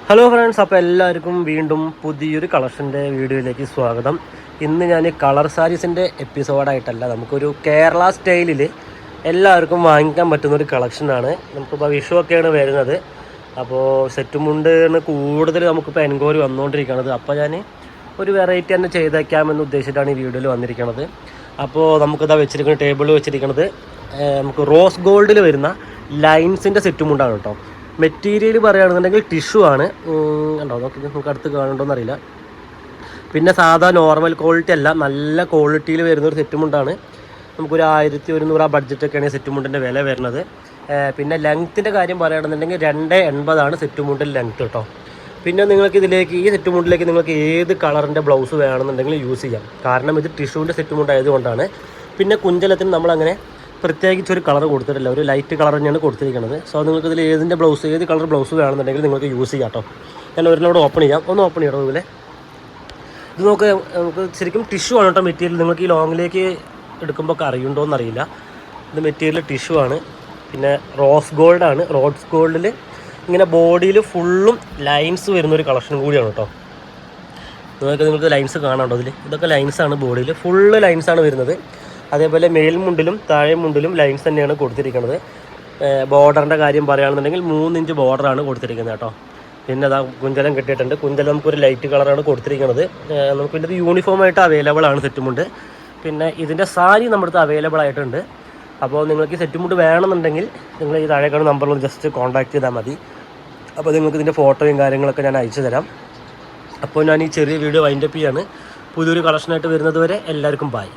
Hello friends, അപ്പോൾ എല്ലാവർക്കും വീണ്ടും പുതിയൊരു കളക്ഷൻ്റെ വീഡിയോയിലേക്ക് സ്വാഗതം. ഇന്ന് ഞാൻ കളർ സാരീസിൻ്റെ എപ്പിസോഡായിട്ടല്ല, നമുക്കൊരു കേരള സ്റ്റൈലിൽ എല്ലാവർക്കും വാങ്ങിക്കാൻ പറ്റുന്നൊരു കളക്ഷനാണ്. നമുക്കിപ്പോൾ വിഷു ഒക്കെയാണ് വരുന്നത്. അപ്പോൾ സെറ്റുമുണ്ട് കൂടുതൽ നമുക്കിപ്പോൾ എൻക്വയറി വന്നുകൊണ്ടിരിക്കുന്നത്. അപ്പോൾ ഞാൻ ഒരു വെറൈറ്റി തന്നെ ചെയ്തേക്കാമെന്ന് ഉദ്ദേശിച്ചിട്ടാണ് ഈ വീഡിയോയിൽ വന്നിരിക്കുന്നത്. അപ്പോൾ നമുക്കിതാ വെച്ചിരിക്കുന്നത്, ടേബിളിൽ വെച്ചിരിക്കുന്നത് നമുക്ക് റോസ് ഗോൾഡിൽ വരുന്ന ലൈൻസിൻ്റെ സെറ്റുമുണ്ടാണ് കേട്ടോ. മെറ്റീരിയൽ പറയുകയാണെന്നുണ്ടെങ്കിൽ ടിഷ്യൂ ആണ്. കണ്ടോ, നമുക്ക് അടുത്ത് കാണുന്നുണ്ടോയെന്ന് അറിയില്ല. പിന്നെ സാധാ നോർമൽ ക്വാളിറ്റി അല്ല, നല്ല ക്വാളിറ്റിയിൽ വരുന്നൊരു സെറ്റുമുണ്ടാണ്. നമുക്കൊരു 1100 ആ ബഡ്ജറ്റൊക്കെയാണ് സെറ്റുമുണ്ടിൻ്റെ വില വരുന്നത്. പിന്നെ ലെങ്ത്തിൻ്റെ കാര്യം പറയുകയാണെന്നുണ്ടെങ്കിൽ 2.80 സെറ്റുമുണ്ടിൽ ലെങ്ത്ത് കേട്ടോ. പിന്നെ നിങ്ങൾക്ക് ഇതിലേക്ക്, ഈ സെറ്റുമുണ്ടിലേക്ക് നിങ്ങൾക്ക് ഏത് കളറിൻ്റെ ബ്ലൗസ് വേണമെന്നുണ്ടെങ്കിൽ യൂസ് ചെയ്യാം. കാരണം ഇത് ടിഷ്യൂവിൻ്റെ സെറ്റുമുണ്ട് ആയതുകൊണ്ടാണ്. പിന്നെ കുഞ്ചലത്തിന് നമ്മളങ്ങനെ പ്രത്യേകിച്ചൊരു കളർ കൊടുത്തിട്ടില്ല, ഒരു ലൈറ്റ് കളർ തന്നെയാണ് കൊടുത്തിരിക്കുന്നത്. സോ നിങ്ങൾക്ക് ഇതിൽ ഏത് കളർ ബ്ലൗസ് വേണമെന്നുണ്ടെങ്കിൽ നിങ്ങൾക്ക് യൂസ് ചെയ്യാം കേട്ടോ. ഞാൻ ഒരെണ്ണോട് ഓപ്പൺ ചെയ്യാം, ഒന്ന് ഓപ്പൺ ചെയ്യണം. അതുപോലെ ഇത് നമുക്ക് ശരിക്കും ടിഷ്യൂ ആണ് കേട്ടോ മെറ്റീരിയൽ. നിങ്ങൾക്ക് ഈ ലോങ്ങിലേക്ക് എടുക്കുമ്പോൾ അറിയുണ്ടോയെന്ന് അറിയില്ല. ഇത് മെറ്റീരിയൽ ടിഷ്യൂ ആണ്. പിന്നെ റോസ് ഗോൾഡിൽ ഇങ്ങനെ ബോഡിയിൽ ഫുള്ളും ലൈൻസ് വരുന്നൊരു കളക്ഷൻ കൂടിയാണ് കേട്ടോ. നിങ്ങൾക്ക് ലൈൻസ് കാണാണ്ടോ ഇതിൽ? ഇതൊക്കെ ലൈൻസാണ്, ബോഡിയിൽ ഫുള്ള് ലൈൻസാണ് വരുന്നത്. അതേപോലെ മേൽമുണ്ടിലും താഴെ മുണ്ടിലും ലൈൻസ് തന്നെയാണ് കൊടുത്തിരിക്കുന്നത്. ബോർഡറിൻ്റെ കാര്യം പറയുകയാണെന്നുണ്ടെങ്കിൽ 3 ഇഞ്ച് ബോർഡറാണ് കൊടുത്തിരിക്കുന്നത് കേട്ടോ. പിന്നെ അതാ കുഞ്ചലം കിട്ടിയിട്ടുണ്ട്. കുഞ്ചലം നമുക്കൊരു ലൈറ്റ് കളറാണ് കൊടുത്തിരിക്കുന്നത്. നമുക്ക് ഇതിൻ്റെ യൂണിഫോമായിട്ട് അവൈലബിൾ ആണ് സെറ്റുമുണ്ട്. പിന്നെ ഇതിൻ്റെ സാരി നമ്മുടെ അടുത്ത് അവൈലബിൾ ആയിട്ടുണ്ട്. അപ്പോൾ നിങ്ങൾക്ക് ഈ സെറ്റുമുണ്ട് വേണമെന്നുണ്ടെങ്കിൽ നിങ്ങൾ ഈ താഴേക്കാണ് നമ്പറിൽ ജസ്റ്റ് കോൺടാക്ട് ചെയ്താൽ മതി. അപ്പോൾ നിങ്ങൾക്ക് ഇതിൻ്റെ ഫോട്ടോയും കാര്യങ്ങളൊക്കെ ഞാൻ അയച്ചു തരാം. അപ്പോൾ ഞാൻ ഈ ചെറിയ വീഡിയോ വൈൻഡപ്പ് ചെയ്യാണ്. പുതിയൊരു കളക്ഷനായിട്ട് വരുന്നത് വരെ എല്ലാവർക്കും ബൈ.